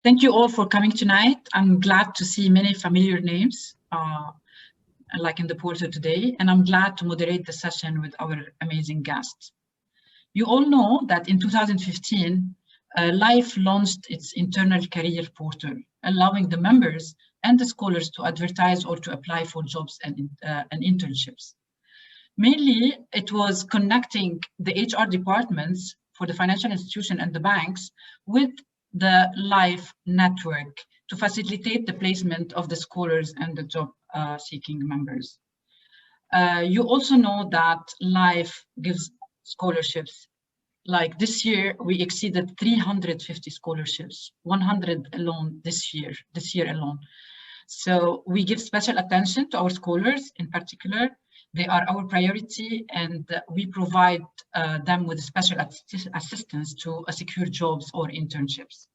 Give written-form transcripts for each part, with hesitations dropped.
Thank you all for coming tonight. I'm glad to see many familiar names, like in the portal today, and I'm glad to moderate the session with our amazing guests. You all know that in 2015, Life launched its internal career portal, allowing the members and the scholars to advertise or to apply for jobs and internships. Mainly, it was connecting the HR departments for the financial institution and the banks with the Life network to facilitate the placement of the scholars and the job seeking members. You also know that Life gives scholarships. Like this year, we exceeded 350 scholarships, 100 alone this year alone. So we give special attention to our scholars in particular. They are our priority, and we provide them with special assistance to secure jobs or internships.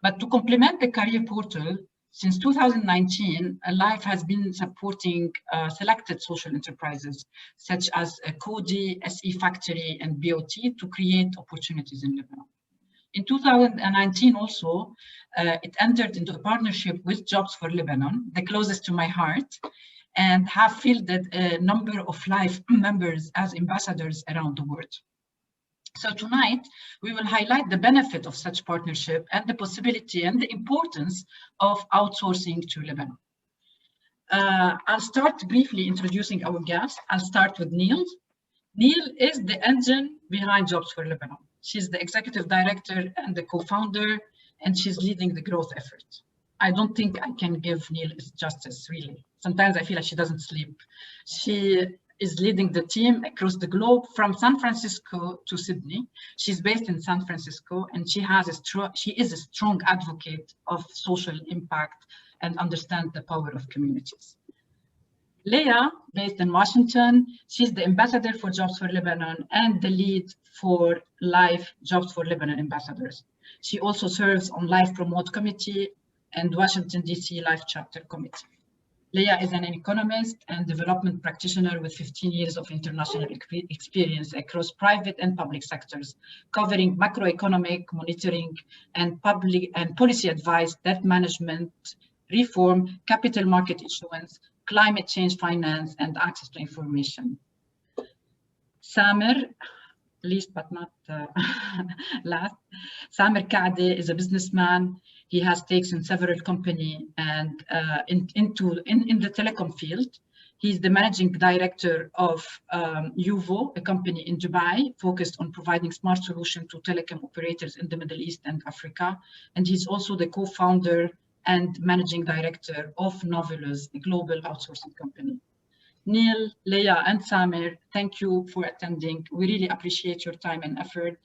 But to complement the career portal, since 2019, Life has been supporting selected social enterprises, such as Coady, SE Factory, and BOT to create opportunities in Lebanon. In 2019 also, it entered into a partnership with Jobs for Lebanon, the closest to my heart, and have fielded a number of Life members as ambassadors around the world. So tonight, we will highlight the benefit of such partnership and the possibility and the importance of outsourcing to Lebanon. I'll start briefly introducing our guest. I'll start with Neil. Neil is the engine behind Jobs for Lebanon. She's the executive director and the co-founder, and she's leading the growth effort. I don't think I can give Neil justice, really. Sometimes I feel like she doesn't sleep. She is leading the team across the globe from San Francisco to Sydney. She's based in San Francisco, and she is a strong advocate of social impact and understands the power of communities. Leah, based in Washington, she's the ambassador for Jobs for Lebanon and the lead for Life Jobs for Lebanon ambassadors. She also serves on Life Promote Committee and Washington, D.C. Life Chapter Committee. Leah is an economist and development practitioner with 15 years of international experience across private and public sectors, covering macroeconomic monitoring and public and policy advice, debt management, reform, capital market issuance, climate change finance, and access to information. Samer, least but not last, Samer Kaade is a businessman. He has stakes in several companies and in the telecom field. He's the managing director of UVO, a company in Dubai focused on providing smart solutions to telecom operators in the Middle East and Africa. And he's also the co-founder and managing director of Novelus, a global outsourcing company. Neil, Leah, and Samer, thank you for attending. We really appreciate your time and effort.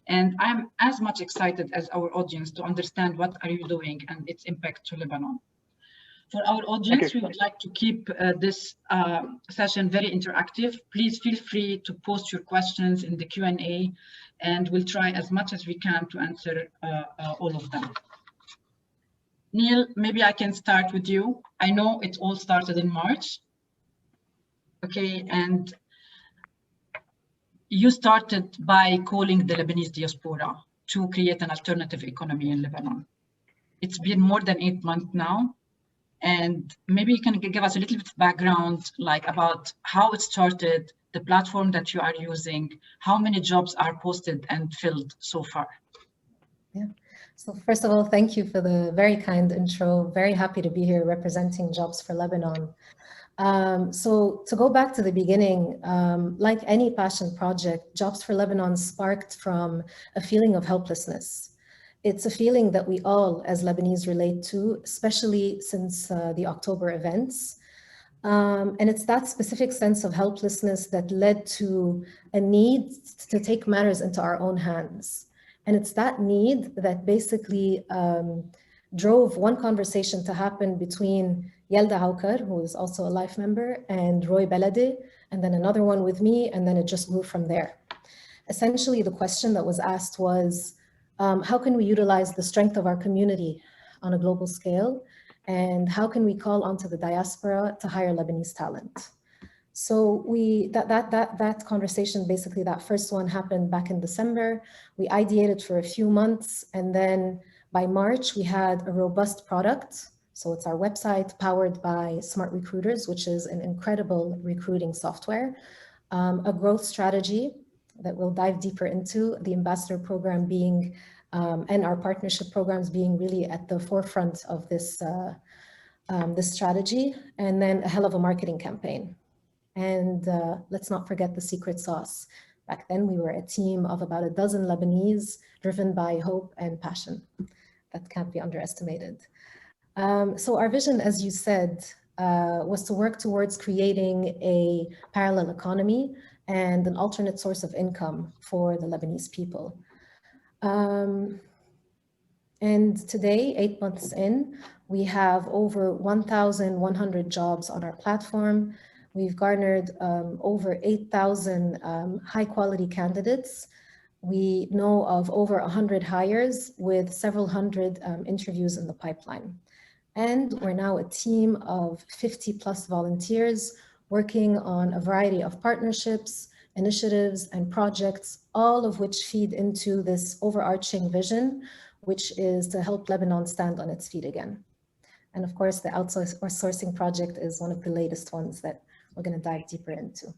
And I'm as much excited as our audience to understand what are you doing and its impact to Lebanon. For our audience, we would like to keep this session very interactive. Please feel free to post your questions in the Q&A, and we'll try as much as we can to answer all of them. Neil, maybe I can start with you. I know it all started in March. Okay, and you started by calling the Lebanese diaspora to create an alternative economy in Lebanon. It's been more than 8 months now, and maybe you can give us a little bit of background, like about how it started, the platform that you are using, how many jobs are posted and filled so far. Yeah. So first of all, thank you for the very kind intro. Very happy to be here representing Jobs for Lebanon. So to go back to the beginning, like any passion project, Jobs for Lebanon sparked from a feeling of helplessness. It's a feeling that we all as Lebanese relate to, especially since the October events. And it's that specific sense of helplessness that led to a need to take matters into our own hands. And it's that need that basically drove one conversation to happen between Yelda Haukar, who is also a Life member, and Roy Belade, and then another one with me, and then it just moved from there. Essentially, the question that was asked was, how can we utilize the strength of our community on a global scale? And how can we call onto the diaspora to hire Lebanese talent? So that conversation, basically that first one happened back in December. We ideated for a few months, and then By March, we had a robust product. So it's our website powered by Smart Recruiters, which is an incredible recruiting software, a growth strategy that we'll dive deeper into, the ambassador program being, and our partnership programs being really at the forefront of this, this strategy, and then a hell of a marketing campaign. And let's not forget the secret sauce. Back then, we were a team of about a dozen Lebanese driven by hope and passion. That can't be underestimated. So our vision, as you said, was to work towards creating a parallel economy and an alternate source of income for the Lebanese people. And today, 8 months in, we have over 1,100 jobs on our platform. We've garnered over 8,000 high quality candidates. We know of over 100 hires with several hundred interviews in the pipeline. And we're now a team of 50 plus volunteers working on a variety of partnerships, initiatives, and projects, all of which feed into this overarching vision, which is to help Lebanon stand on its feet again. And of course, the outsourcing project is one of the latest ones that we're going to dive deeper into.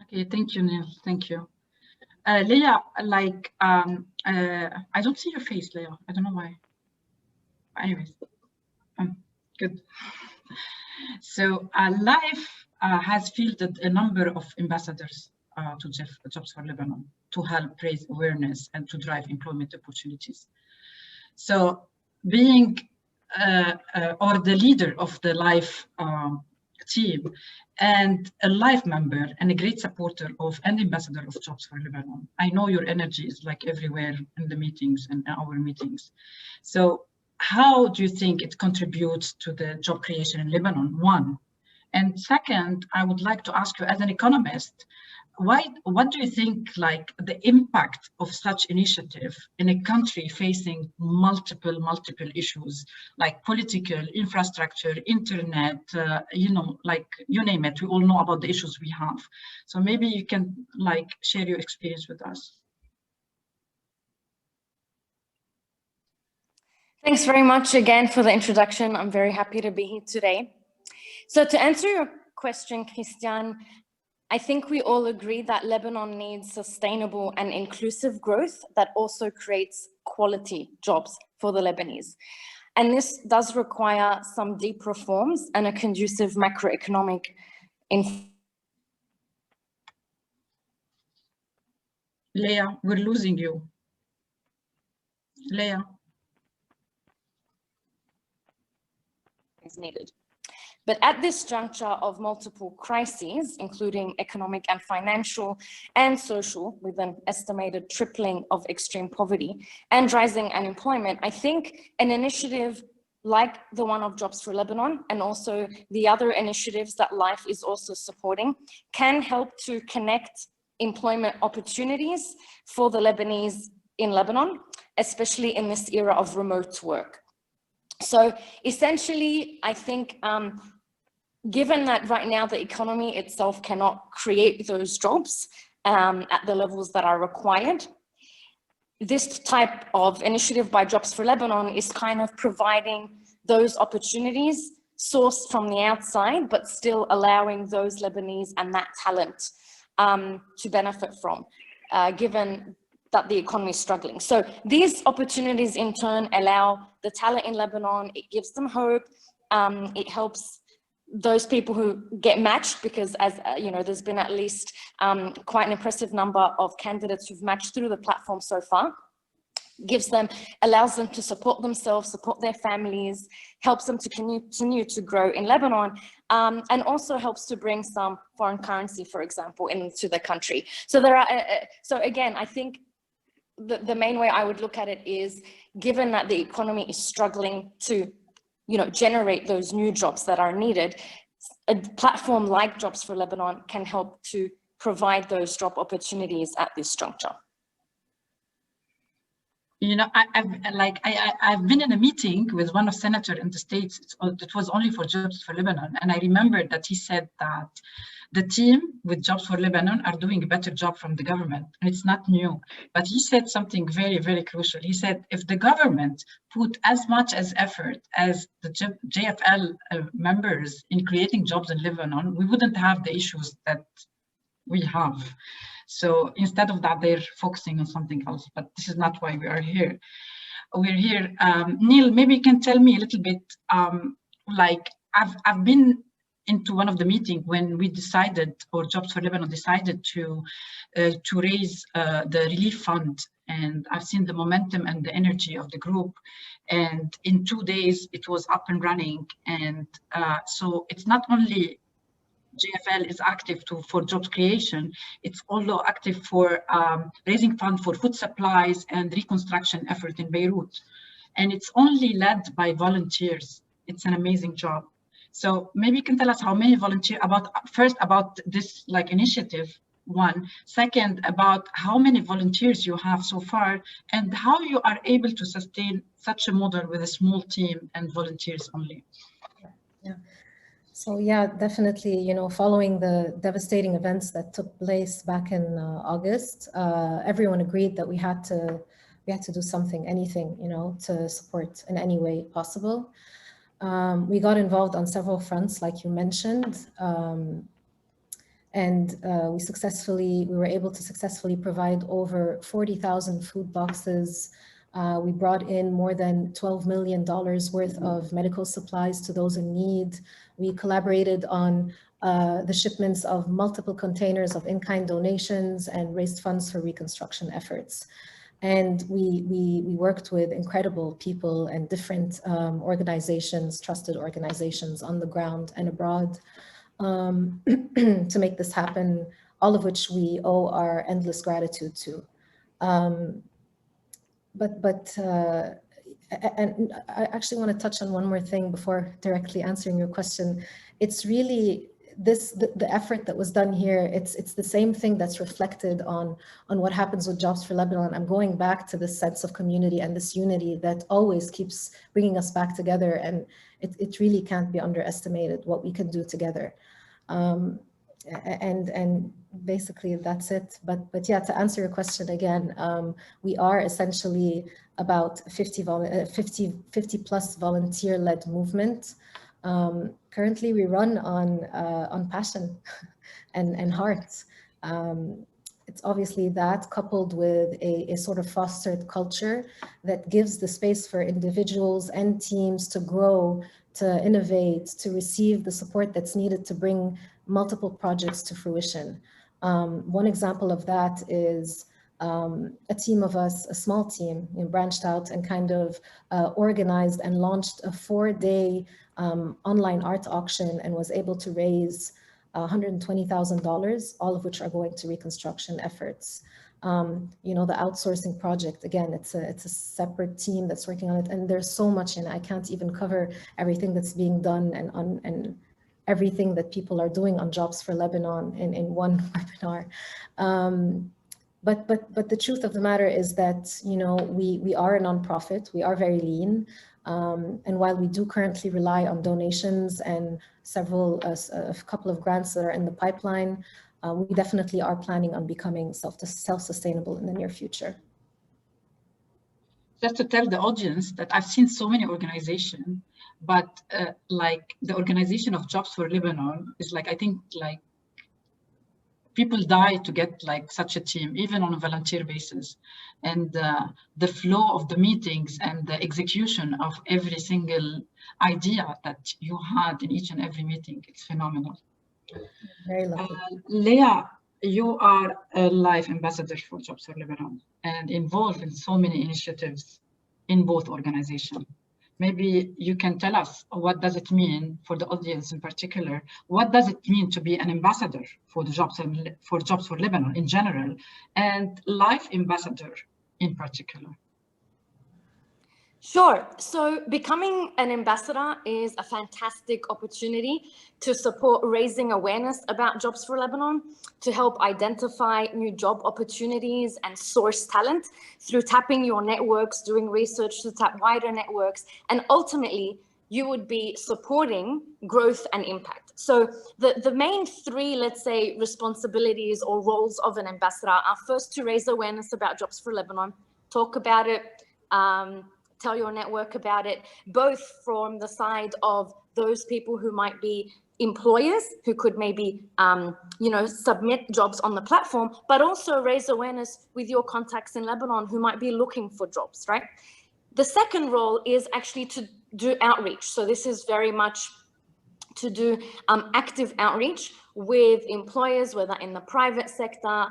Okay, thank you, Neil. Thank you. Leah, like, I don't see your face, Leah. I don't know why. Anyways, good. So Life has fielded a number of ambassadors to Jobs for Lebanon to help raise awareness and to drive employment opportunities. So being or the leader of the Life team and a Life member and a great supporter of and ambassador of Jobs for Lebanon, I know your energy is like everywhere in the meetings and our meetings. So how do you think it contributes to the job creation in Lebanon, one? And second, I would like to ask you as an economist, what do you think like the impact of such initiative in a country facing multiple issues like political, infrastructure, internet, you know, like you name it, we all know about the issues we have. So maybe you can like share your experience with us. Thanks very much again for the introduction. I'm very happy to be here today. So to answer your question, Christian, I think we all agree that Lebanon needs sustainable and inclusive growth that also creates quality jobs for the Lebanese. And this does require some deep reforms and a conducive macroeconomic Leah, we're losing you. Leah. Is needed. But at this juncture of multiple crises, including economic and financial and social, with an estimated tripling of extreme poverty and rising unemployment, I think an initiative like the one of Jobs for Lebanon and also the other initiatives that Life is also supporting can help to connect employment opportunities for the Lebanese in Lebanon, especially in this era of remote work. So essentially, I think, given that right now the economy itself cannot create those jobs at the levels that are required, this type of initiative by Jobs for Lebanon is kind of providing those opportunities sourced from the outside, but still allowing those Lebanese and that talent to benefit from, given that the economy is struggling. So these opportunities in turn allow the talent in Lebanon, it gives them hope, it helps those people who get matched, because as you know, there's been at least quite an impressive number of candidates who've matched through the platform so far. Allows them to support themselves, support their families, helps them to continue to grow in Lebanon, and also helps to bring some foreign currency, for example, into the country. So there are, so again, I think the main way I would look at it is, given that the economy is struggling to, you know, generate those new jobs that are needed, a platform like Jobs for Lebanon can help to provide those job opportunities at this juncture. You know, I've been in a meeting with one of senator in the States. It was only for Jobs for Lebanon. And I remember that he said that the team with Jobs for Lebanon are doing a better job from the government. And it's not new. But he said something very, very crucial. He said, if the government put as much as effort as the JFL members in creating jobs in Lebanon, we wouldn't have the issues that we have. So instead of that, they're focusing on something else, but this is not why we are here. We're here. Neil, maybe you can tell me a little bit, like I've been into one of the meetings when we decided, or Jobs for Lebanon decided to raise the relief fund. And I've seen the momentum and the energy of the group. And in 2 days, it was up and running. And so it's not only JFL is active for jobs creation, it's also active for raising funds for food supplies and reconstruction effort in Beirut. And it's only led by volunteers. It's an amazing job. So maybe you can tell us how many volunteers, first about this like initiative, one. Second, about how many volunteers you have so far and how you are able to sustain such a model with a small team and volunteers only. Yeah. So yeah, definitely, you know, following the devastating events that took place back in August, everyone agreed that we had to do something, anything, you know, to support in any way possible. We got involved on several fronts, like you mentioned, and we were able to successfully provide over 40,000 food boxes. We brought in more than $12 million worth of medical supplies to those in need. We collaborated on the shipments of multiple containers of in-kind donations and raised funds for reconstruction efforts. And we worked with incredible people and different organizations, trusted organizations on the ground and abroad to make this happen, all of which we owe our endless gratitude to. And I actually want to touch on one more thing before directly answering your question. It's really the effort that was done here. It's the same thing that's reflected on what happens with Jobs for Lebanon. I'm going back to this sense of community and this unity that always keeps bringing us back together, and it really can't be underestimated what we can do together. And basically that's it. But yeah, to answer your question again, we are essentially about 50 plus volunteer-led movement. Currently, we run on passion and heart. It's obviously that coupled with a sort of fostered culture that gives the space for individuals and teams to grow, to innovate, to receive the support that's needed to bring multiple projects to fruition. One example of that is a team of us, a small team, branched out and kind of organized and launched a 4-day online art auction and was able to raise $120,000, all of which are going to reconstruction efforts. You know, the outsourcing project, again, it's a separate team that's working on it, and there's so much in it. I can't even cover everything that's being done and everything that people are doing on Jobs for Lebanon in one webinar. But the truth of the matter is that, you know, we are a nonprofit, we are very lean. And while we do currently rely on donations and a couple of grants that are in the pipeline, we definitely are planning on becoming self-sustainable in the near future. Just to tell the audience that I've seen so many organizations, but like the organization of Jobs for Lebanon is like, I think like people die to get like such a team, even on a volunteer basis. And the flow of the meetings and the execution of every single idea that you had in each and every meeting, it's phenomenal. Very lucky. Leah, you are a life ambassador for Jobs for Lebanon and involved in so many initiatives in both organizations. Maybe you can tell us what does it mean for the audience in particular? What does it mean to be an ambassador for the Jobs for Lebanon in general, and life ambassador in particular? Sure. So becoming an ambassador is a fantastic opportunity to support raising awareness about Jobs for Lebanon, to help identify new job opportunities and source talent through tapping your networks, doing research to tap wider networks, and ultimately you would be supporting growth and impact. So the main three, let's say, responsibilities or roles of an ambassador are first to raise awareness about Jobs for Lebanon, talk about it, tell your network about it, both from the side of those people who might be employers who could maybe, submit jobs on the platform, but also raise awareness with your contacts in Lebanon who might be looking for jobs, right? The second role is actually to do outreach. So this is very much to do active outreach with employers, whether in the private sector,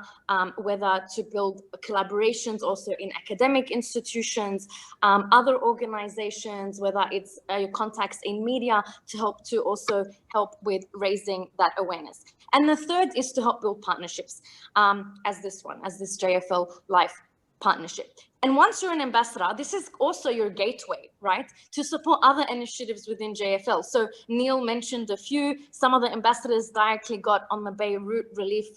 whether to build collaborations also in academic institutions, other organizations, whether it's your contacts in media, to also help with raising that awareness. And the third is to help build partnerships, as this JFL Life partnership. And once you're an ambassador, this is also your gateway, right, to support other initiatives within JFL. So Neil mentioned a few. Some of the ambassadors directly got on the Beirut relief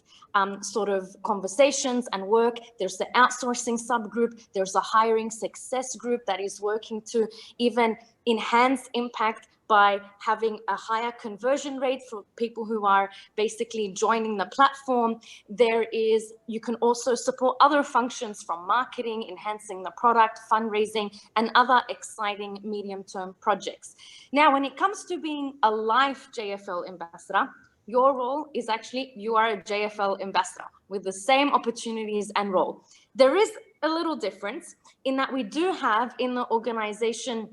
sort of conversations and work. There's the outsourcing subgroup. There's a hiring success group that is working to even enhance impact by having a higher conversion rate for people who are basically joining the platform. You can also support other functions from marketing, enhancing the product, fundraising, and other exciting medium-term projects. Now, when it comes to being a live JFL ambassador, your role is actually, you are a JFL ambassador with the same opportunities and role. There is a little difference in that we do have in the organization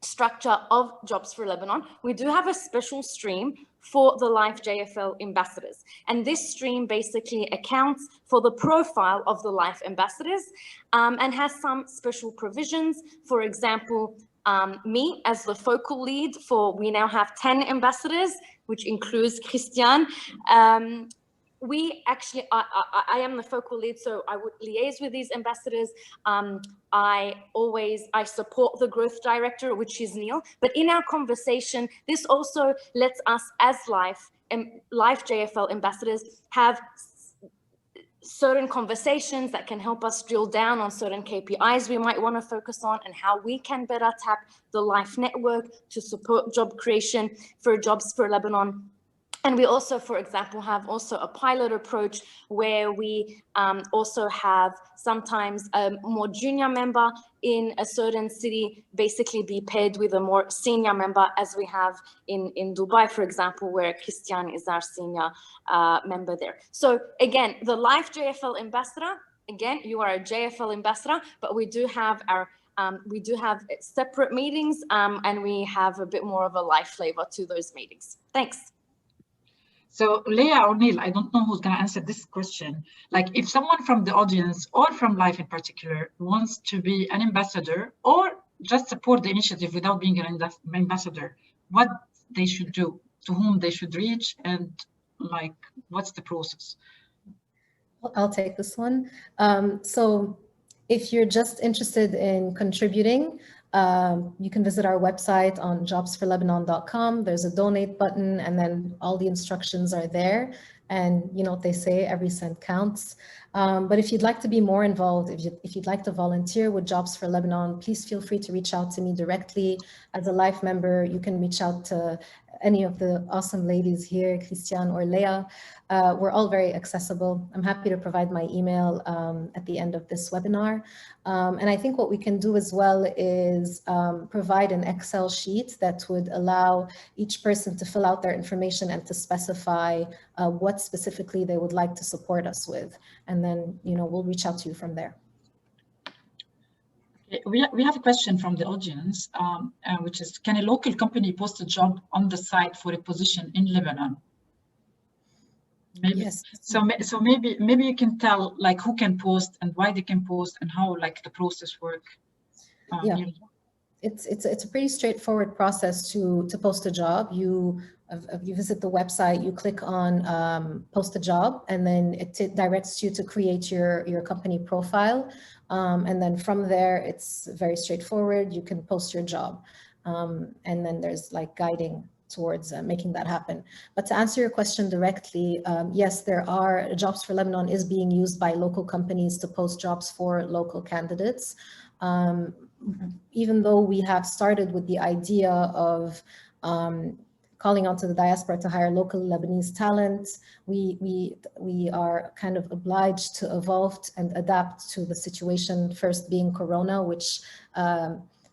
structure of Jobs for Lebanon, we do have a special stream for the Life JFL ambassadors. And this stream basically accounts for the profile of the Life ambassadors and has some special provisions. For example, me as the focal lead we now have 10 ambassadors, which includes Christian. I am the focal lead, so I would liaise with these ambassadors. I support the growth director, which is Neil. But in our conversation, this also lets us as Life JFL ambassadors have certain conversations that can help us drill down on certain KPIs we might want to focus on and how we can better tap the Life network to support job creation for Jobs for Lebanon. And we also, for example, have also a pilot approach where we also have sometimes a more junior member in a certain city basically be paired with a more senior member, as we have in Dubai, for example, where Christian is our senior member there. So again, the Life JFL ambassador, again, you are a JFL ambassador, but we do have separate meetings and we have a bit more of a Life flavor to those meetings. Thanks. So Leah or Neil, I don't know who's going to answer this question. Like, if someone from the audience or from Life in particular wants to be an ambassador or just support the initiative without being an ambassador, what they should do, to whom they should reach, and like, what's the process? I'll take this one. So if you're just interested in contributing, you can visit our website on jobsforlebanon.com. There's a donate button, and then all the instructions are there. And you know what they say, every cent counts. But if you'd like to be more involved, if you'd like to volunteer with Jobs for Lebanon, please feel free to reach out to me directly. As a Life member, you can reach out to any of the awesome ladies here, Christian or Leah. We're all very accessible. I'm happy to provide my email at the end of this webinar. And I think what we can do as well is provide an Excel sheet that would allow each person to fill out their information and to specify what specifically they would like to support us with. And then, you know, we'll reach out to you from there. We have a question from the audience, which is, can a local company post a job on the site for a position in Lebanon? Maybe. Yes. So maybe you can tell like who can post and why they can post and how like the process work. Yeah. It's a pretty straightforward process to post a job. You visit the website, you click on post a job, and then it directs you to create your company profile. And then from there, it's very straightforward. You can post your job. And then there's like guiding towards making that happen. But to answer your question directly, yes, there are Jobs for Lebanon is being used by local companies to post jobs for local candidates. Even though we have started with the idea of calling onto the diaspora to hire local Lebanese talent, we are kind of obliged to evolve and adapt to the situation, first being Corona, which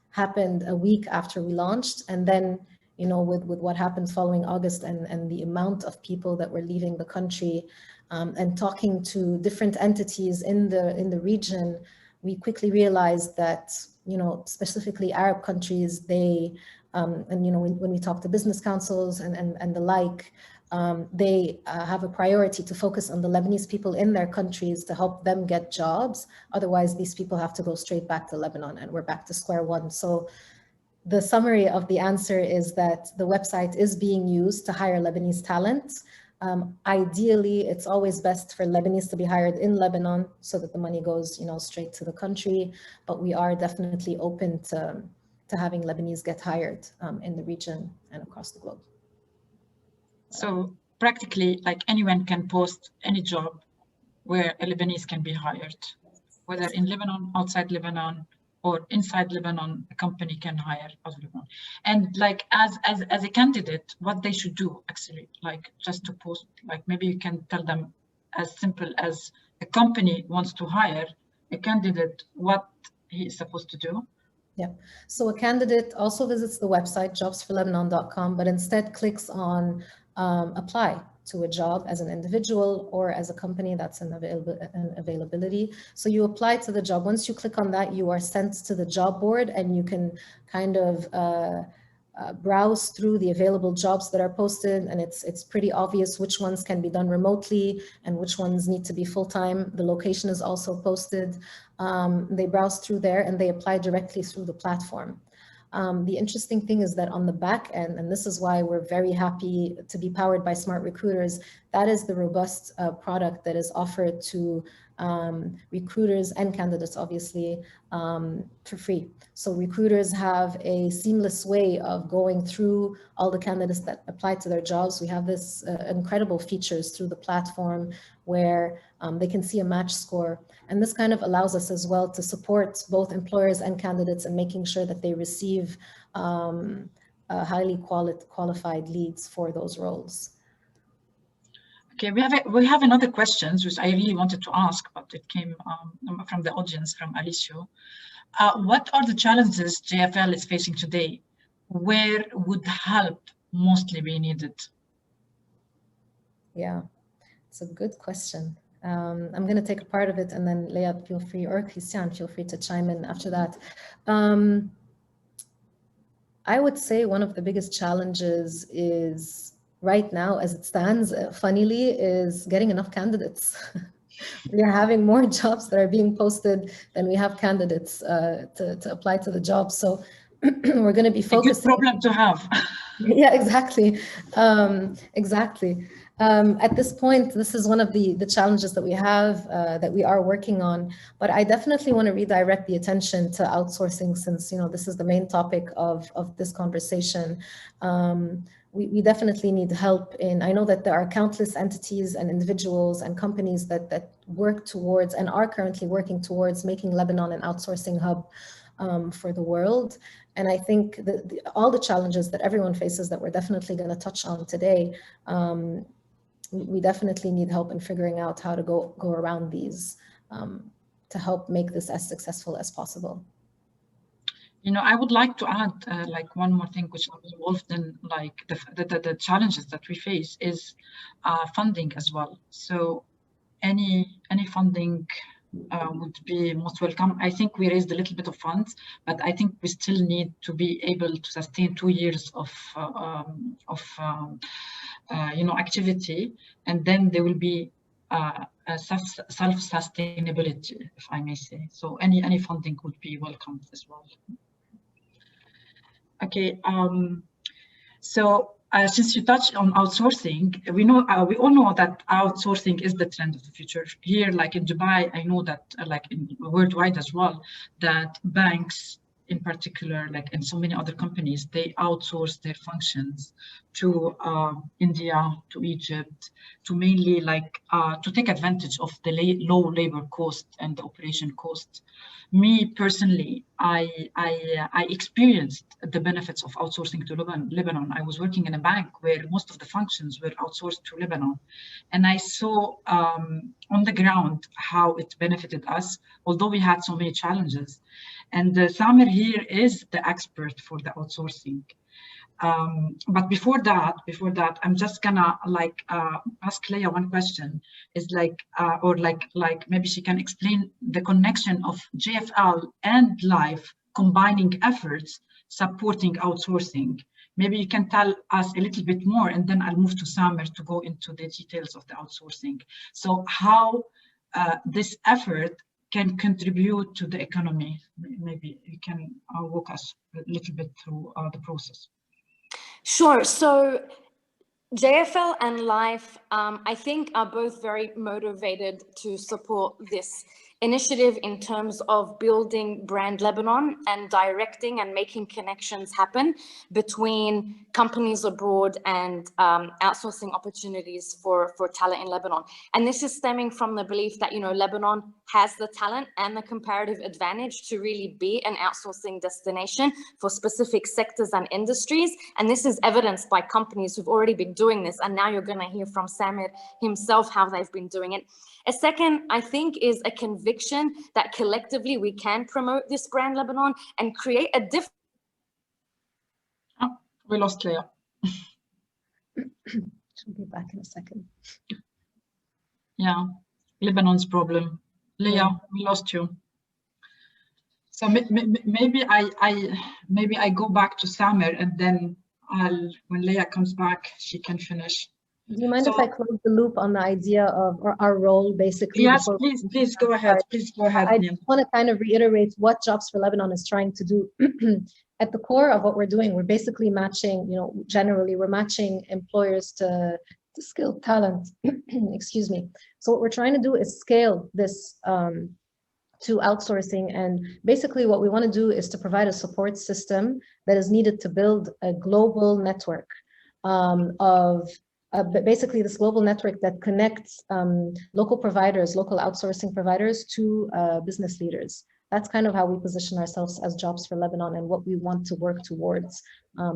happened a week after we launched. And then, you know, with what happened following August and the amount of people that were leaving the country, and talking to different entities in the region, we quickly realized that, you know, specifically Arab countries, they, and, you know, when we talk to business councils and the like, they have a priority to focus on the Lebanese people in their countries to help them get jobs. Otherwise, these people have to go straight back to Lebanon and we're back to square one. So the summary of the answer is that the website is being used to hire Lebanese talent. Ideally, it's always best for Lebanese to be hired in Lebanon so that the money goes, you know, straight to the country. But we are definitely open to having Lebanese get hired in the region and across the globe. So practically, like, anyone can post any job where a Lebanese can be hired, whether in Lebanon, outside Lebanon, or inside Lebanon, a company can hire out of Lebanon. And like, as a candidate, what they should do, actually, like, just to post, like, maybe you can tell them as simple as a company wants to hire a candidate, what he is supposed to do. Yeah, so a candidate also visits the website jobsforlebanon.com, but instead clicks on apply to a job as an individual or as a company that's an availability. So you apply to the job. Once you click on that, you are sent to the job board and you can kind of browse through the available jobs that are posted, and it's pretty obvious which ones can be done remotely and which ones need to be full-time. The location is also posted. They browse through there and they apply directly through the platform. The interesting thing is that on the back end, and this is why we're very happy to be powered by Smart Recruiters, that is the robust product that is offered to recruiters and candidates, obviously, for free. So recruiters have a seamless way of going through all the candidates that apply to their jobs. We have this incredible features through the platform where they can see a match score. And this kind of allows us as well to support both employers and candidates in making sure that they receive highly qualified leads for those roles. Okay, we have another questions which I really wanted to ask, but it came from the audience, from Alicio. What are the challenges JFL is facing today? Where would help mostly be needed? Yeah, it's a good question. I'm going to take a part of it, and then Leah, feel free, or Christian, feel free to chime in after that. I would say one of the biggest challenges is right now, as it stands, funnily, is getting enough candidates. We are having more jobs that are being posted than we have candidates to apply to the jobs. So we're going to be focusing. A good problem to have. Yeah, exactly. Exactly. At this point, this is one of the challenges that we have, that we are working on. But I definitely want to redirect the attention to outsourcing, since, you know, this is the main topic of this conversation. We definitely need help in, I know that there are countless entities and individuals and companies that work towards and are currently working towards making Lebanon an outsourcing hub for the world. And I think that all the challenges that everyone faces that we're definitely going to touch on today, we definitely need help in figuring out how to go around these to help make this as successful as possible. You know, I would like to add like one more thing which I was involved in, like the challenges that we face is funding as well. So any funding would be most welcome. I think we raised a little bit of funds, but I think we still need to be able to sustain 2 years of you know, activity, and then there will be self-sustainability, if I may say. So any funding would be welcomed as well. Okay. So since you touched on outsourcing, we all know that outsourcing is the trend of the future. Here, like in Dubai, I know that like in worldwide as well, that banks in particular, like in so many other companies, they outsource their functions to India, to Egypt, to mainly like to take advantage of the low labor cost and the operation cost. Me personally, I experienced the benefits of outsourcing to Lebanon. I was working in a bank where most of the functions were outsourced to Lebanon. And I saw on the ground how it benefited us, although we had so many challenges. And Samer here is the expert for the outsourcing. But before that, I'm just gonna like ask Leah one question. Is like, or like maybe she can explain the connection of JFL and Life combining efforts supporting outsourcing. Maybe you can tell us a little bit more, and then I'll move to Samer to go into the details of the outsourcing. So how this effort can contribute to the economy. Maybe you can walk us a little bit through the process. Sure. So JFL and Life, I think, are both very motivated to support this initiative in terms of building brand Lebanon and directing and making connections happen between companies abroad and outsourcing opportunities for talent in Lebanon. And this is stemming from the belief that, you know, Lebanon has the talent and the comparative advantage to really be an outsourcing destination for specific sectors and industries. And this is evidenced by companies who've already been doing this. And now you're going to hear from Samer himself how they've been doing it. A second, I think, is a conviction that collectively we can promote this brand Lebanon and create a different. Oh, we lost Leah. She'll be back in a second. Yeah, Lebanon's problem. Leah, we lost you. So maybe I go back to Samer, and then when Leah comes back, she can finish. Do you mind if I close the loop on the idea of our role, basically? Yes, please go ahead. Please go ahead. I just want to kind of reiterate what Jobs for Lebanon is trying to do. At the core of what we're doing, we're basically matching, you know, generally we're matching employers to skilled talent. Excuse me. So what we're trying to do is scale this to outsourcing. And basically what we want to do is to provide a support system that is needed to build a global network basically this global network that connects local providers, local outsourcing providers to business leaders. That's kind of how we position ourselves as Jobs for Lebanon and what we want to work towards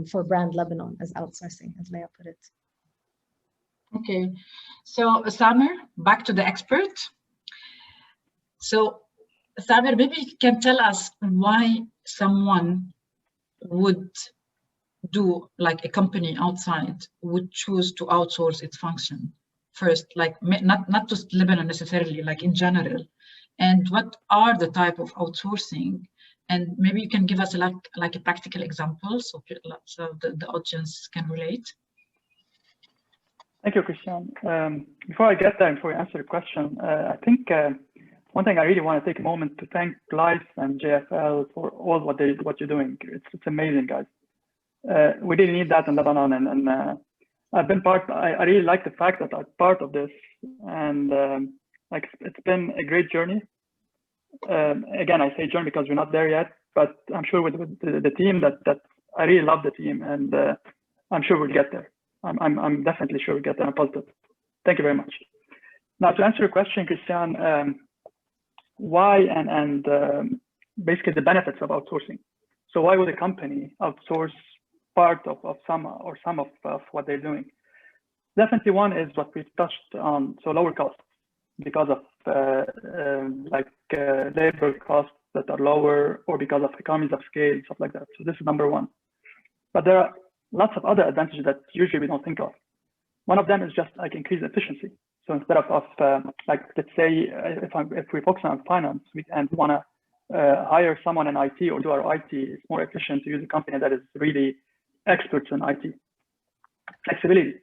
for brand Lebanon as outsourcing, as Leah put it. Okay, so Samer, back to the expert. So Samer, maybe you can tell us why someone would do, like a company outside would choose to outsource its function first, like not just Lebanon necessarily, like in general, and what are the type of outsourcing, and maybe you can give us like a practical example so the audience can relate. Thank you, Christian. Before I get there, before I answer the question, I think one thing I really want to take a moment to thank Life and JFL for all what you're doing. It's amazing, guys. We really need that in Lebanon, and I've been part. I really like the fact that I'm part of this, and like it's been a great journey. Again, I say journey because we're not there yet, but I'm sure with the team that I really love the team, and I'm sure we'll get there. I'm definitely sure we'll get there. I'm positive. Thank you very much. Now to answer your question, Christian, why and basically the benefits of outsourcing. So why would a company outsource part of some of what they're doing? Definitely one is what we've touched on, so lower costs because of labor costs that are lower, or because of economies of scale, stuff like that. So this is number one. But there are lots of other advantages that usually we don't think of. One of them is just like increased efficiency. So instead of like, let's say if we focus on finance and want to hire someone in IT or do our IT, it's more efficient to use a company that is really experts in IT. Flexibility.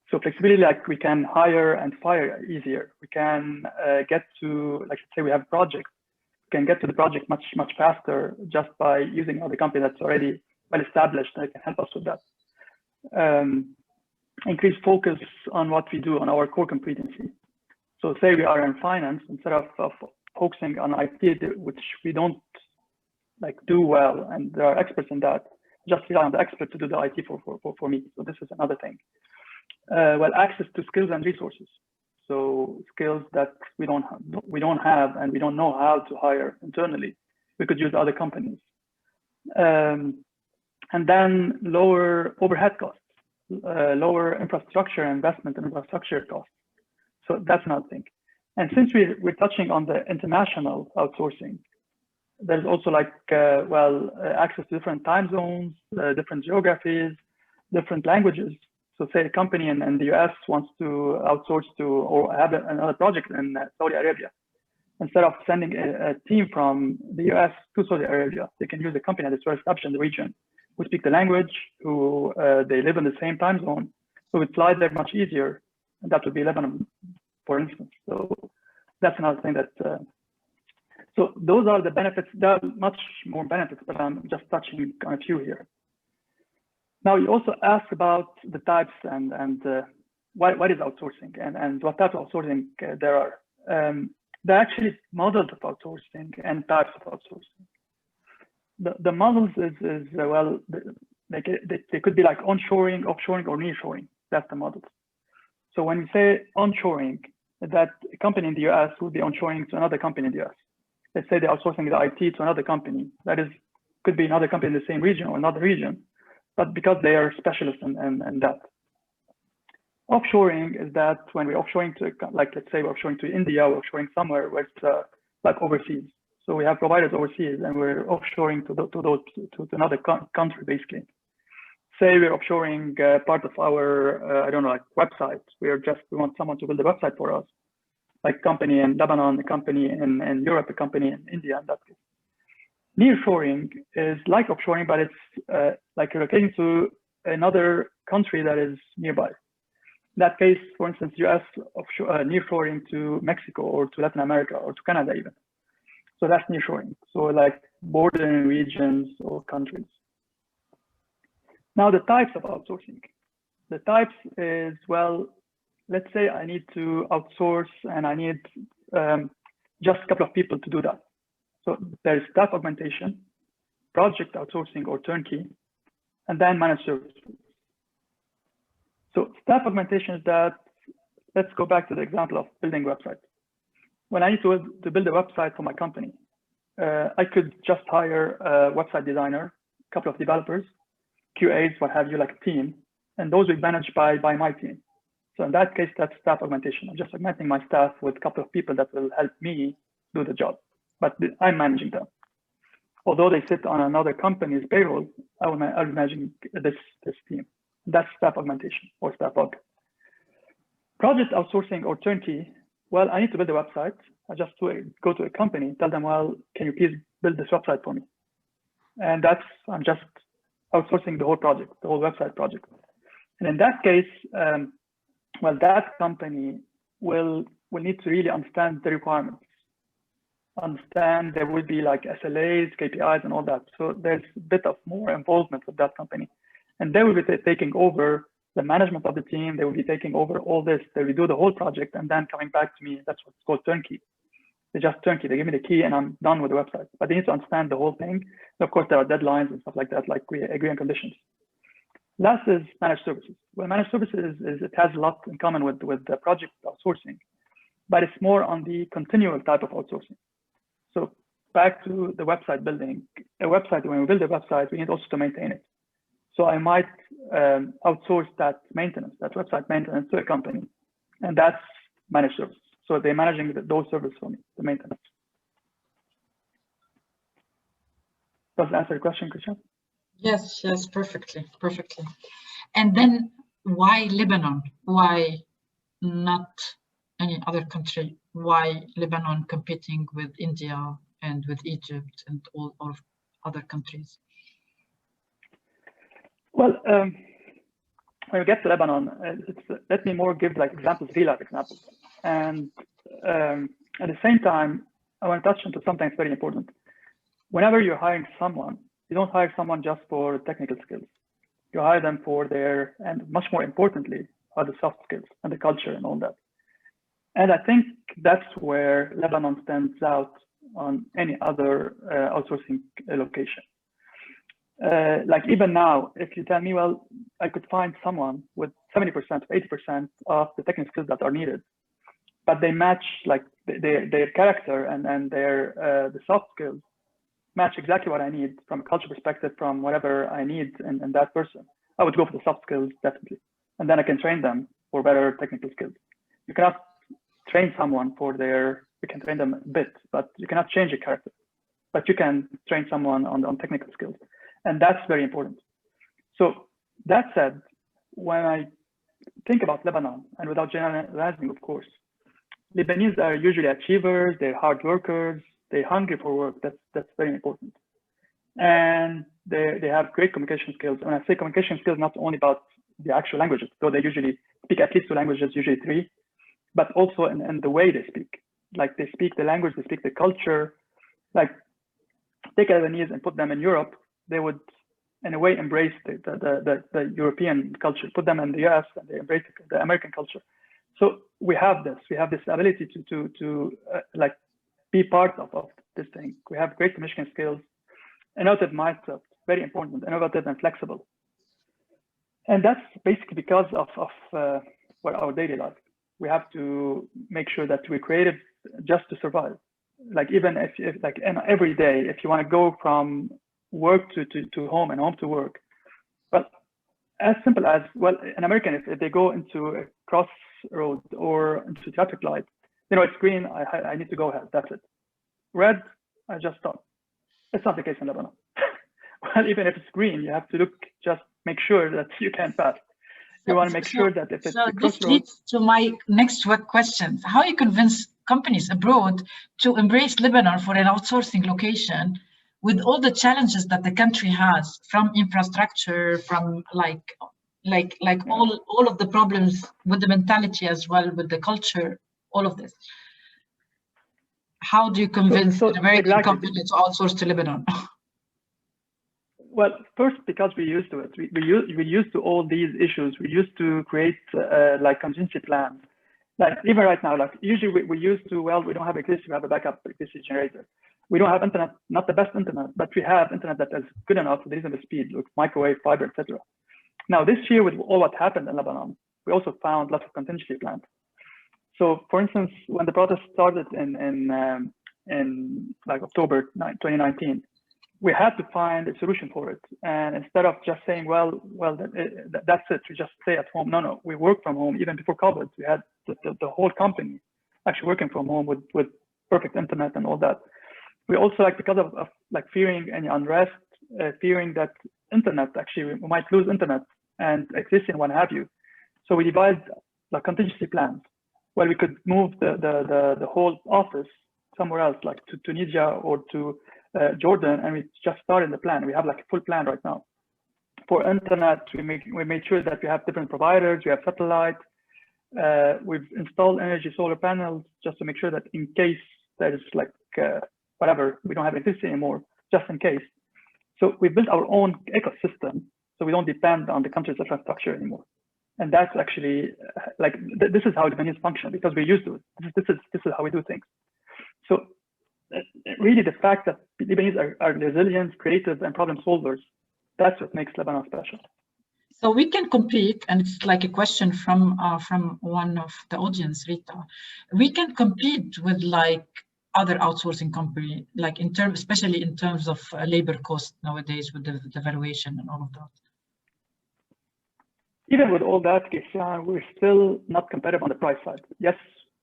So flexibility, like we can hire and fire easier. We can get to, like, let's say we have a project, we can get to the project much faster just by using the company that's already well established that can help us with that. Increase focus on what we do, on our core competency. So say we are in finance, instead of focusing on IT, which we don't like do well, and there are experts in that, just rely on the expert to do the IT for me. So this is another thing. Well, access to skills and resources. So skills that we don't have and we don't know how to hire internally. We could use other companies. And then lower overhead costs, lower infrastructure investment and infrastructure costs. So that's another thing. And since we're touching on the international outsourcing, there's also like, access to different time zones, different geographies, different languages. So say a company in the US wants to outsource to or have another project in Saudi Arabia. Instead of sending a team from the US to Saudi Arabia, they can use a company that's well established in the region, who speak the language, who they live in the same time zone, who would fly there much easier. And that would be Lebanon, for instance. So that's another thing that, so those are the benefits. There are much more benefits, but I'm just touching on a few here. Now, you also asked about the types and what is outsourcing and what type of outsourcing there are. There are actually models of outsourcing and types of outsourcing. The models is well, they could be like onshoring, offshoring, or nearshoring. That's the models. So when we say onshoring, that a company in the US would be onshoring to another company in the US. Let's say they're outsourcing the IT to another company. That is, could be another company in the same region or another region, but because they are specialists in that. Offshoring is that when we're offshoring to, like, let's say we're offshoring to India, we're offshoring somewhere where it's like overseas. So we have providers overseas and we're offshoring to another country, basically. Say we're offshoring part of our, I don't know, like websites. We want someone to build a website for us, like company in Lebanon, a company in Europe, a company in India, in that case. Nearshoring is like offshoring, but it's like relocating to another country that is nearby. In that case, for instance, US nearshoring to Mexico or to Latin America or to Canada even. So that's nearshoring. So like bordering regions or countries. Now the types of outsourcing. The types is, well, let's say I need to outsource and I need just a couple of people to do that. So there's staff augmentation, project outsourcing or turnkey, and then managed services. So staff augmentation is that, let's go back to the example of building websites. When I need to build a website for my company, I could just hire a website designer, a couple of developers, QAs, what have you, like a team, and those will be managed by my team. So in that case, that's staff augmentation. I'm just augmenting my staff with a couple of people that will help me do the job, but I'm managing them. Although they sit on another company's payroll, I'll be managing this team. That's staff augmentation or staff aug. Project outsourcing or turnkey, well, I need to build a website. I just go to a company, tell them, well, can you please build this website for me? And I'm just outsourcing the whole project, the whole website project. And in that case, well, that company will need to really understand the requirements. Understand there will be like SLAs, KPIs, and all that. So there's a bit of more involvement with that company. And they will be taking over the management of the team. They will be taking over all this. They will do the whole project and then coming back to me. That's what's called turnkey. They just turnkey. They give me the key and I'm done with the website. But they need to understand the whole thing. And of course, there are deadlines and stuff like that, like we agree on conditions. Last is managed services. Well, managed services it has a lot in common with the project outsourcing, but it's more on the continual type of outsourcing. So back to the website building. A website, when we build a website, we need also to maintain it. So I might outsource that maintenance, that website maintenance to a company, and that's managed services. So they're managing those services for me, the maintenance. Does that answer your question, Christian? Yes, perfectly. And then why Lebanon? Why not any other country? Why Lebanon competing with India and with Egypt and all other countries? Well, when we get to Lebanon, let me more give like examples, real life examples. And at the same time, I want to touch into something that's very important. Whenever you're hiring someone, You don't hire someone just for technical skills. You hire them for their, and much more importantly, are the soft skills and the culture and all that. And I think that's where Lebanon stands out on any other outsourcing location. Like even now, if you tell me, well, I could find someone with 70%, 80% of the technical skills that are needed, but they match like their character and their the soft skills match exactly what I need from a culture perspective, from whatever I need in that person, I would go for the soft skills definitely, and then I can train them for better technical skills. You cannot train someone for their, you can train them a bit, but you cannot change a character, but you can train someone on technical skills. And that's very important. So that said, when I think about Lebanon, and without generalizing, of course, Lebanese are usually achievers, they're hard workers, they're hungry for work. That's very important. And they have great communication skills. When I say communication skills, not only about the actual languages, though they usually speak at least 2 languages, usually 3, but also in the way they speak. Like they speak the language, they speak the culture. Like take Lebanese and put them in Europe, they would in a way embrace the European culture, put them in the US and they embrace the American culture. So we have this ability to like be part of this thing. We have great communication skills, innovative mindset, very important, innovative and flexible. And that's basically because of our daily life. We have to make sure that we're creative just to survive. Like even if like every day, if you want to go from work to home and home to work, well, as simple as, well, an American, if they go into a crossroad or into traffic light, you know, it's green, I need to go ahead, that's it. Red, I just stop. It's not the case in Lebanon. Well, even if it's green, you have to look, just make sure that you can pass. You want to make sure that if it's so this leads to my next question. How you convince companies abroad to embrace Lebanon for an outsourcing location with all the challenges that the country has, from infrastructure, from all of the problems with the mentality as well, with the culture, all of this? How do you convince an American company to outsource to Lebanon? Well, first, because we're used to it. We're used to all these issues. We used to create like contingency plans. Like even right now, like usually we used to, well, we don't have electricity, we have a backup electricity generator. We don't have internet, not the best internet, but we have internet that is good enough for reasonable speed, like microwave, fiber, etc. Now this year, with all what happened in Lebanon, we also found lots of contingency plans. So, for instance, when the protest started in like October 2019, we had to find a solution for it. And instead of just saying, well, that's it, we just stay at home. No, we work from home. Even before COVID, we had the whole company actually working from home with perfect internet and all that. We also, like, because of like fearing any unrest, fearing that internet, actually we might lose internet and existing, what have you. So we devised like contingency plans where we could move the whole office somewhere else, like to Tunisia or to Jordan, and we just started the plan. We have like a full plan right now. For internet, we made sure that we have different providers, we have satellite, we've installed energy solar panels just to make sure that in case there is like whatever, we don't have electricity anymore, just in case. So we built our own ecosystem so we don't depend on the country's infrastructure anymore. And that's actually like, this is how Lebanese function, because we're used to it. This is how we do things. So really the fact that Lebanese are resilient, creative, and problem solvers, that's what makes Lebanon special. So we can compete, and it's like a question from one of the audience, Rita. We can compete with like other outsourcing company, like especially in terms of labor cost nowadays with the devaluation and all of that. Even with all that, Kishan, we're still not competitive on the price side. Yes,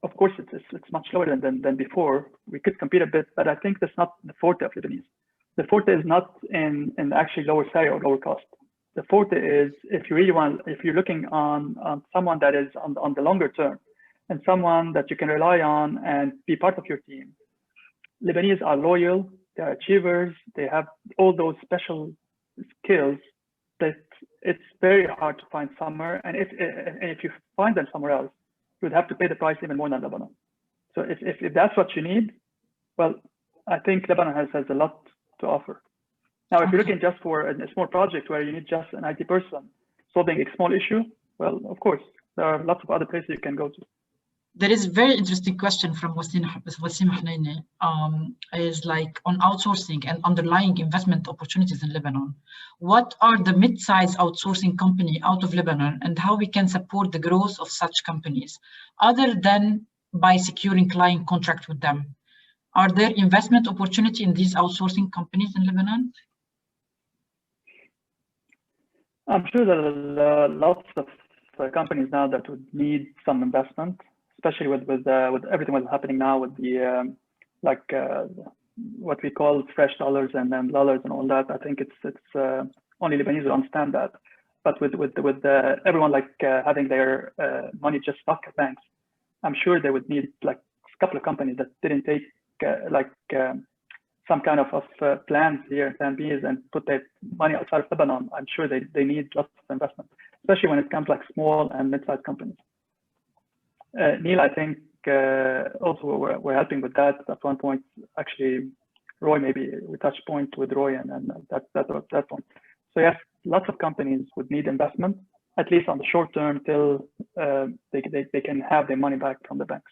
of course, it's much lower than before. We could compete a bit, but I think that's not the forte of Lebanese. The forte is not in actually lower salary or lower cost. The forte is if you're looking on someone that is on the longer term and someone that you can rely on and be part of your team. Lebanese are loyal, they are achievers, they have all those special skills that it's very hard to find somewhere. And if you find them somewhere else, you would have to pay the price even more than Lebanon. So if that's what you need, well, I think Lebanon has a lot to offer. Now, if you're looking just for a small project where you need just an IT person solving a small issue, well, of course, there are lots of other places you can go to. There is a very interesting question from Wasim Hnaini, is like on outsourcing and underlying investment opportunities in Lebanon. What are the mid-size outsourcing company out of Lebanon and how we can support the growth of such companies other than by securing client contract with them? Are there investment opportunity in these outsourcing companies in Lebanon? I'm sure there are lots of companies now that would need some investment, especially with everything that's happening now with the what we call fresh dollars and then dollars and all that. I think it's only Lebanese who understand that. But with everyone having their money just stuck at banks, I'm sure they would need like a couple of companies that didn't take some kind of plans here, plan Bs, and put their money outside of Lebanon. I'm sure they need lots of investment, especially when it comes like small and mid-sized companies. Neil, I think also we're helping with that at one point. Actually, Roy, maybe we touched point with Roy and that point. So yes, lots of companies would need investment, at least on the short term, till they can have their money back from the banks.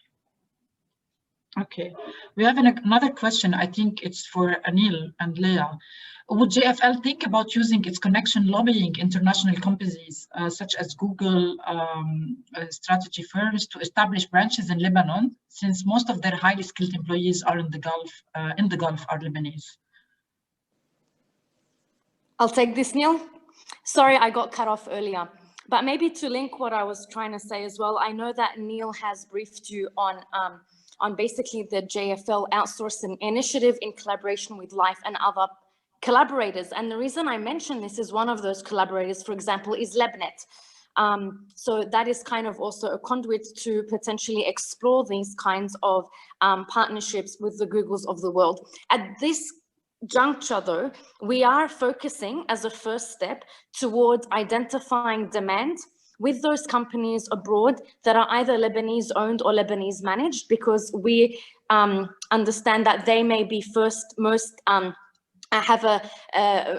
Okay, we have another question. I think it's for Anil and Leah. Would JFL think about using its connection lobbying international companies such as Google strategy firms to establish branches in Lebanon, since most of their highly skilled employees are in the Gulf are Lebanese? I'll take this, Neil. Sorry, I got cut off earlier. But maybe to link what I was trying to say as well, I know that Neil has briefed you on basically the JFL outsourcing initiative in collaboration with Life and other collaborators. And the reason I mention this is one of those collaborators, for example, is Lebnet. So that is kind of also a conduit to potentially explore these kinds of partnerships with the Googles of the world. At this juncture, though, we are focusing as a first step towards identifying demand with those companies abroad that are either Lebanese owned or Lebanese managed, because we understand that they may be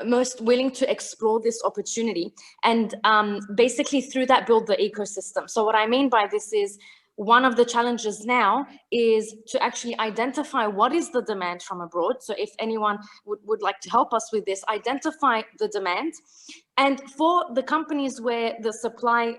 most willing to explore this opportunity, and basically through that build the ecosystem. So what I mean by this is, one of the challenges now is to actually identify what is the demand from abroad. So if anyone would like to help us with this, identify the demand. And for the companies where the supply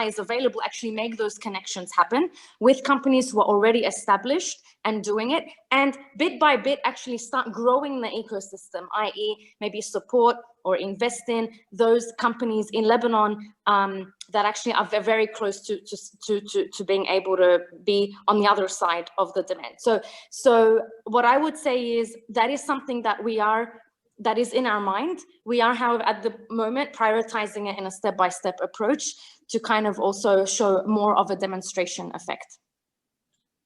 is available, actually make those connections happen with companies who are already established and doing it. And bit by bit, actually start growing the ecosystem, i.e. maybe support or invest in those companies in Lebanon that actually are very close to being able to be on the other side of the demand. So what I would say is that is something that is in our mind. We are, however, at the moment prioritizing it in a step-by-step approach to kind of also show more of a demonstration effect.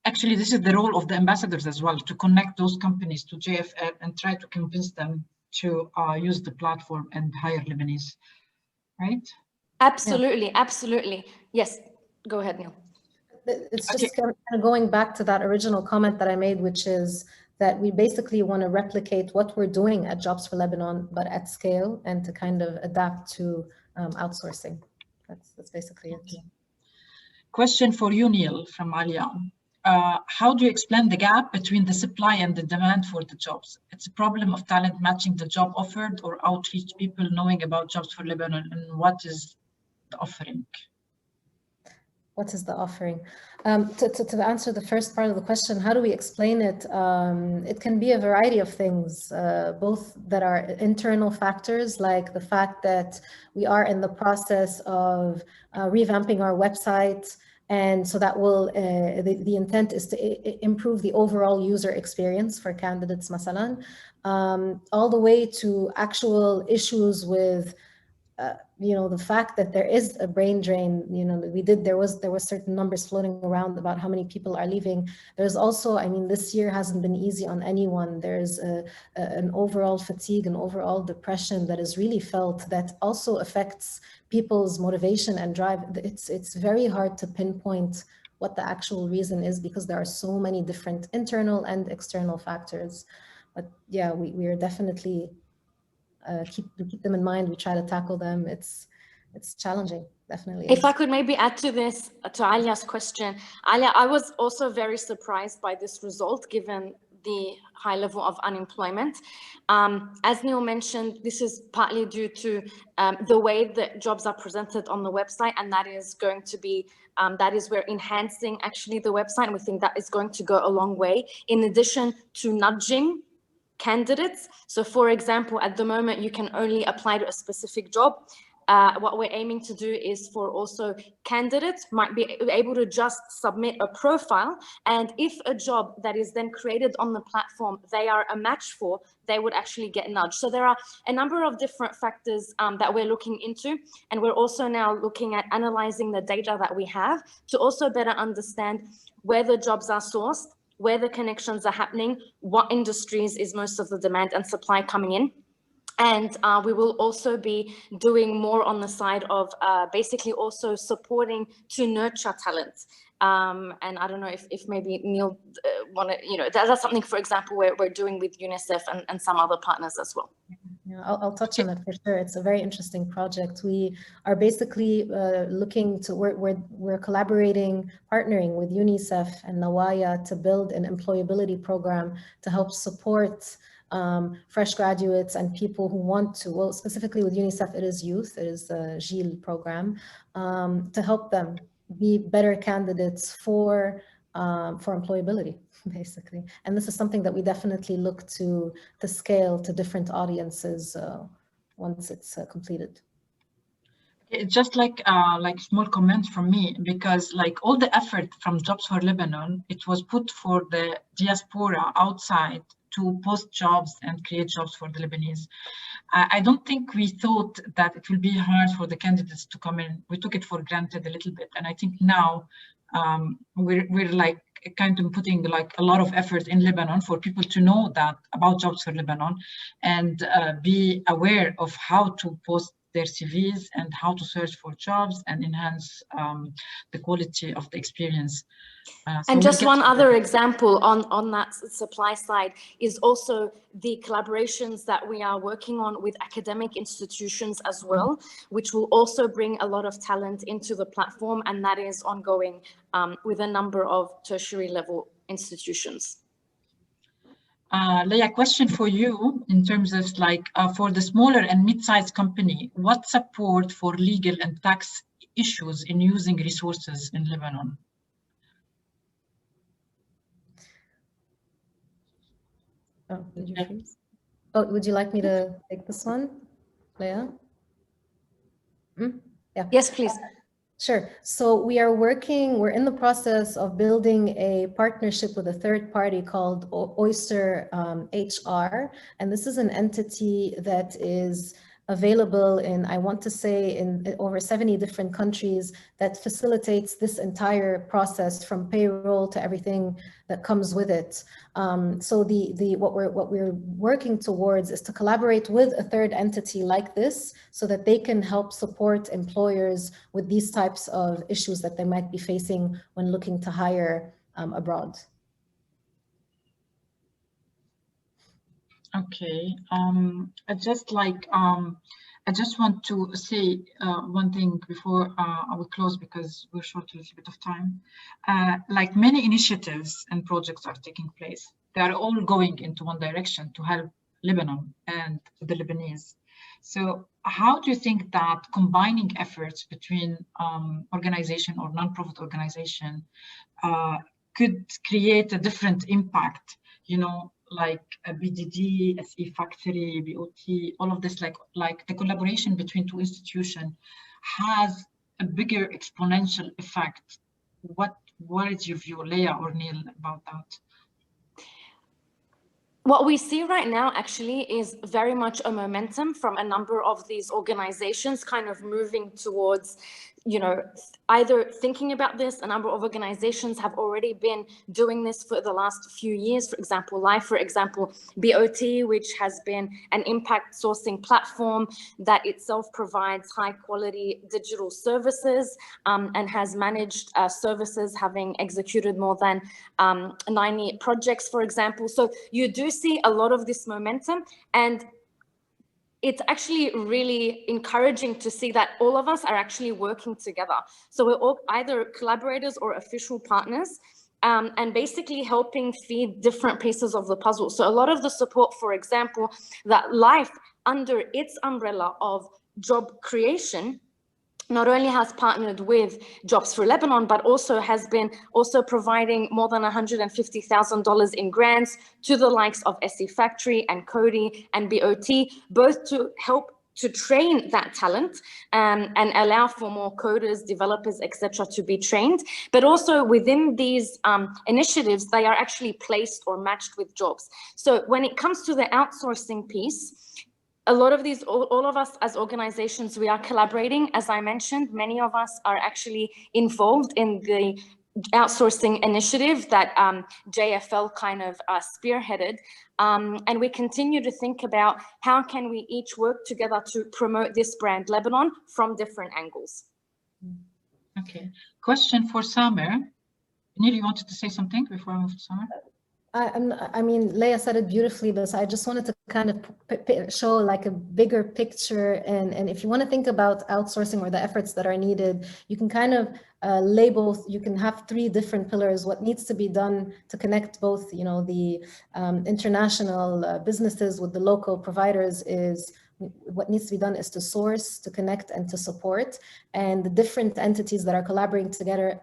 Actually, this is the role of the ambassadors as well, to connect those companies to JFL and try to convince them to use the platform and hire Lebanese, right? Absolutely, yeah. Absolutely. Yes, go ahead, Neil. It's just kind of going back to that original comment that I made, which is that we basically want to replicate what we're doing at Jobs for Lebanon, but at scale, and to kind of adapt to outsourcing. That's basically it. Question for you, Neil, from Alia. How do you explain the gap between the supply and the demand for the jobs? It's a problem of talent matching the job offered, or outreach people knowing about Jobs for Lebanon, and what is the offering? What is the offering? To answer the first part of the question, how do we explain it? It can be a variety of things, both that are internal factors, like the fact that we are in the process of revamping our website. And so that will, the intent is to improve the overall user experience for candidates, masalan, all the way to actual issues with the fact that there is a brain drain. There was certain numbers floating around about how many people are leaving. There's also, this year hasn't been easy on anyone. There's an overall fatigue and overall depression that is really felt, that also affects people's motivation and drive. It's very hard to pinpoint what the actual reason is, because there are so many different internal and external factors. But yeah, we are definitely keep them in mind. We try to tackle them. It's challenging, definitely. If I could maybe add to this, to Alia's question, Alia, I was also very surprised by this result, given the high level of unemployment. As Neil mentioned, this is partly due to the way that jobs are presented on the website, and that is going to be, that is we're enhancing actually the website, and we think that is going to go a long way, in addition to nudging candidates. So for example, at the moment, you can only apply to a specific job. What we're aiming to do is for also candidates might be able to just submit a profile, and if a job that is then created on the platform they are a match for, they would actually get nudged. So there are a number of different factors that we're looking into, and we're also now looking at analyzing the data that we have to also better understand where the jobs are sourced, where the connections are happening, what industries is most of the demand and supply coming in. And we will also be doing more on the side of basically also supporting to nurture talent. And I don't know if maybe Neil want to, that's something, for example, we're doing with UNICEF and some other partners as well. Yeah, I'll touch on that for sure. It's a very interesting project. We are basically looking to, we're collaborating, partnering with UNICEF and Nawaya to build an employability program to help support fresh graduates and people who want to, well, specifically with UNICEF, it is youth, it is the GIL program, to help them be better candidates for employability, basically. And this is something that we definitely look to scale to different audiences once it's completed. It's just like small comment from me, because like all the effort from Jobs for Lebanon, it was put for the diaspora outside to post jobs and create jobs for the Lebanese. I don't think we thought that it will be hard for the candidates to come in. We took it for granted a little bit. And I think now we're like kind of putting like a lot of effort in Lebanon for people to know that about Jobs for Lebanon and be aware of how to post their CVs and how to search for jobs and enhance the quality of the experience. And just one other example on that supply side is also the collaborations that we are working on with academic institutions as well, which will also bring a lot of talent into the platform, and that is ongoing with a number of tertiary level institutions. Leah, question for you in terms of like for the smaller and mid-sized company, what support for legal and tax issues in using resources in Lebanon? Oh, did you freeze? Oh, would you like me to take this one, Leah? Yeah. Yes, please. Sure. So we're in the process of building a partnership with a third party called Oyster HR. And this is an entity that is available in, I want to say, in over 70 different countries, that facilitates this entire process from payroll to everything that comes with it. So what we're working towards is to collaborate with a third entity like this so that they can help support employers with these types of issues that they might be facing when looking to hire abroad. Okay, I just want to say one thing before I will close, because we're short a little bit of time. Like many initiatives and projects are taking place, they are all going into one direction to help Lebanon and the Lebanese. So how do you think that combining efforts between organization or nonprofit organization could create a different impact, like a BDD, SE Factory, BOT, all of this, like the collaboration between two institutions has a bigger exponential effect? What is your view, Leah or Neil, about that? What we see right now actually is very much a momentum from a number of these organizations kind of moving towards either thinking about this. A number of organizations have already been doing this for the last few years. For example, for example, BOT, which has been an impact sourcing platform that itself provides high quality digital services and has managed services, having executed more than 90 projects, for example. So you do see a lot of this momentum, and it's actually really encouraging to see that all of us are actually working together. So we're all either collaborators or official partners, and basically helping feed different pieces of the puzzle. So a lot of the support, for example, that Life, under its umbrella of job creation, not only has partnered with Jobs for Lebanon, but also has been providing more than $150,000 in grants to the likes of SE Factory and Cody and BOT, both to help to train that talent and allow for more coders, developers, etc. to be trained. But also within these initiatives, they are actually placed or matched with jobs. So when it comes to the outsourcing piece, a lot of these, all of us as organizations, we are collaborating. As I mentioned, many of us are actually involved in the outsourcing initiative that JFL kind of spearheaded. And we continue to think about how can we each work together to promote this brand Lebanon from different angles. Okay, question for Samer. Neil, you wanted to say something before I move to Samer? I mean, Leah said it beautifully, but I just wanted to kind of show like a bigger picture. And if you want to think about outsourcing or the efforts that are needed, you can kind of label, you can have 3 different pillars. What needs to be done to connect both, you know, the international businesses with the local providers is, what needs to be done is to source, to connect, and to support. And the different entities that are collaborating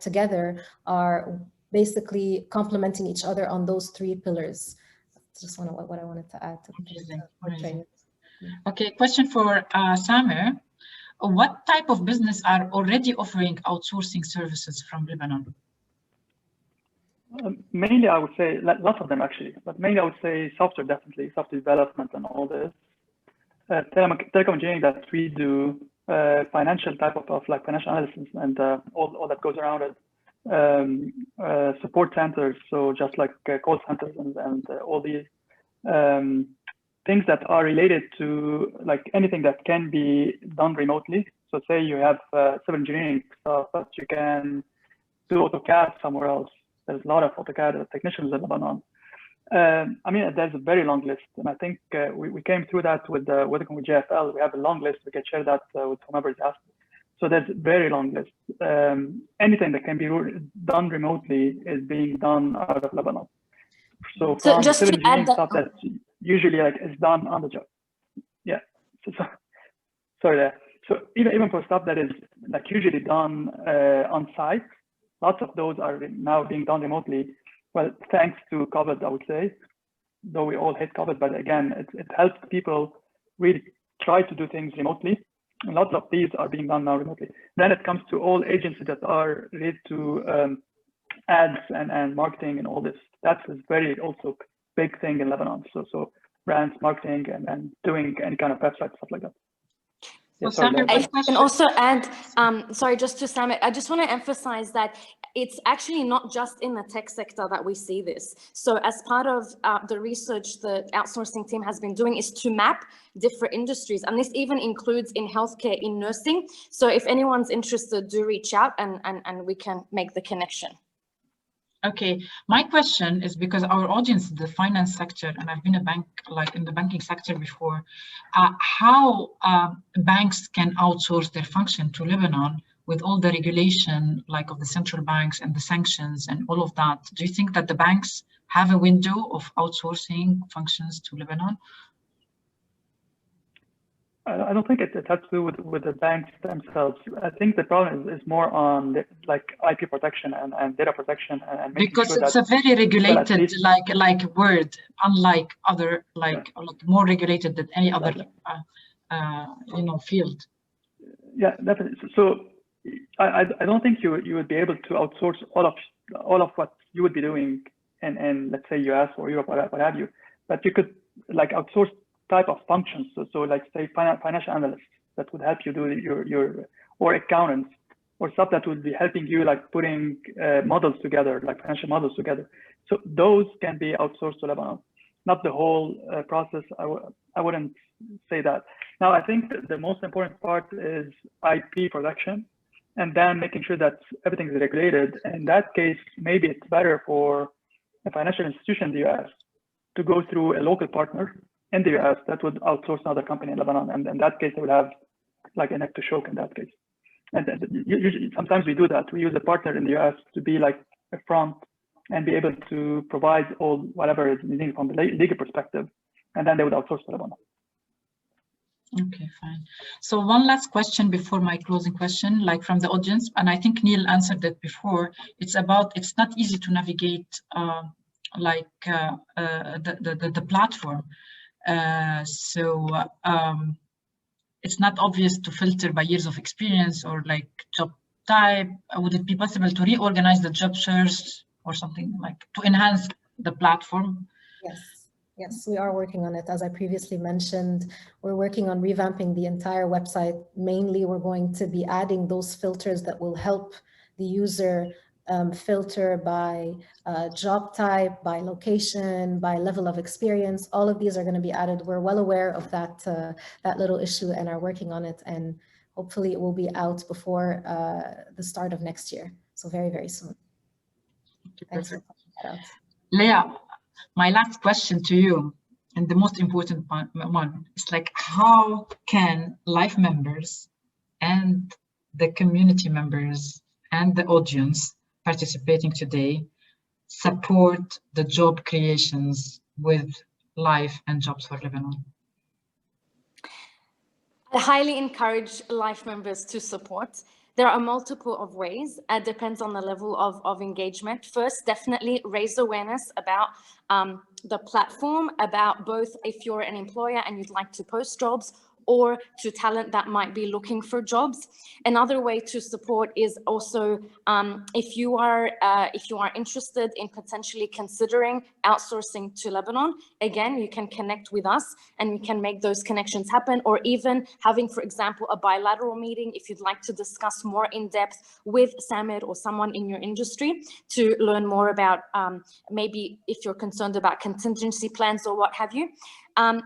together are basically complementing each other on those 3 pillars. That's just what I wanted to add to Amazing. Okay, question for Samer. What type of business are already offering outsourcing services from Lebanon? Mainly, I would say lots of them actually, but mainly I would say software, definitely software development and all this. Telecom engineering that we do, financial type of like financial analysis and all that goes around it. Support centers, so just like call centers and all these things that are related to like anything that can be done remotely. So say you have civil engineering stuff, but you can do AutoCAD somewhere else. There's a lot of AutoCAD technicians in Lebanon. I mean, there's a very long list, and I think we came through that with working with JFL. We have a long list. We can share that with whomever is asked. So there's a very long list. Anything that can be done remotely is being done out of Lebanon. So from just civil to add engineering stuff that usually like is done on the job. Yeah. Sorry there. So even for stuff that is like usually done on site, lots of those are now being done remotely. Well, thanks to COVID, I would say, though we all hate COVID, but again, it helps people really try to do things remotely. And lots of these are being done now remotely. Then it comes to all agencies that are related to ads and marketing and all this. That's a very also big thing in Lebanon. So brands, marketing, and doing any kind of website, stuff like that. Yeah, sorry, I can also add, sorry, just to Sam, I just want to emphasize that it's actually not just in the tech sector that we see this. So as part of the research the outsourcing team has been doing is to map different industries. And this even includes in healthcare, in nursing. So if anyone's interested, do reach out and we can make the connection. Okay, my question is because our audience is the finance sector, and I've been in the banking sector before. How banks can outsource their function to Lebanon with all the regulation, like of the central banks and the sanctions and all of that? Do you think that the banks have a window of outsourcing functions to Lebanon? I don't think it has to do with the banks themselves. I think the problem is more on like IP protection and data protection and making because sure it's a very regulated least, like word, unlike other like more regulated than any other field. Yeah, definitely. So I don't think you would be able to outsource all of what you would be doing in let's say US or Europe or what have you, but you could like outsource type of functions. So like say financial analysts that would help you do your or accountants or stuff that would be helping you, like putting models together, like financial models together. So those can be outsourced to Lebanon, not the whole process. I wouldn't say that. Now, I think the most important part is IP production, and then making sure that everything is regulated. In that case, maybe it's better for a financial institution in the US to go through a local partner in the US that would outsource another company in Lebanon. And in that case, they would have like a neck to choke in that case. And usually, sometimes we do that. We use a partner in the US to be like a front and be able to provide all whatever is needed from the legal perspective. And then they would outsource to Lebanon. Okay, fine. So one last question before my closing question, like from the audience, and I think Neil answered that before. It's about, it's not easy to navigate the platform. It's not obvious to filter by years of experience or like job type. Would it be possible to reorganize the job search or something like to enhance the platform? Yes, we are working on it. As I previously mentioned, we're working on revamping the entire website. Mainly, we're going to be adding those filters that will help the user filter by job type, by location, by level of experience. All of these are going to be added. We're well aware of that, that little issue and are working on it. And hopefully it will be out before the start of next year. So very, very soon. Thanks for pointing that out. Leah, my last question to you, and the most important one, is like, how can life members and the community members and the audience participating today support the job creations with Life and Jobs for Lebanon? I highly encourage life members to support. There are multiple of ways. It depends on the level of engagement. First, definitely raise awareness about the platform, about both if you're an employer and you'd like to post jobs, or to talent that might be looking for jobs. Another way to support is also if you are interested in potentially considering outsourcing to Lebanon, again, you can connect with us and we can make those connections happen, or even having, for example, a bilateral meeting if you'd like to discuss more in depth with Samir or someone in your industry to learn more about maybe if you're concerned about contingency plans or what have you.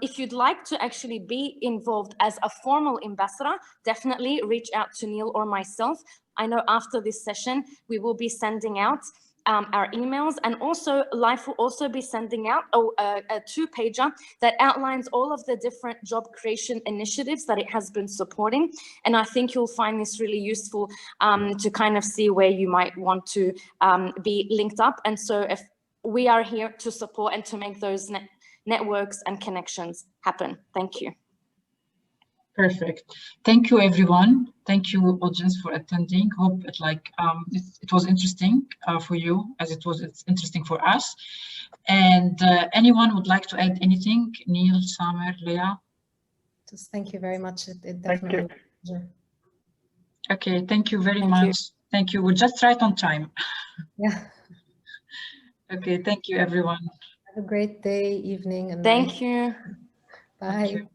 If you'd like to actually be involved as a formal ambassador, definitely reach out to Neil or myself. I know after this session, we will be sending out our emails, and also Life will also be sending out a two-pager that outlines all of the different job creation initiatives that it has been supporting. And I think you'll find this really useful to kind of see where you might want to be linked up. And so if we are here to support and to make those networks and connections happen. Thank you. Perfect. Thank you, everyone. Thank you, audience, for attending. Hope it was interesting for you, as it's interesting for us. And anyone would like to add anything? Neil, Samer, Leah? Just thank you very much. It definitely was a pleasure. Okay, thank you very much. Thank you. We're just right on time. Yeah. Okay, thank you, everyone. Have a great day, evening, and thank you. Bye. Thank you.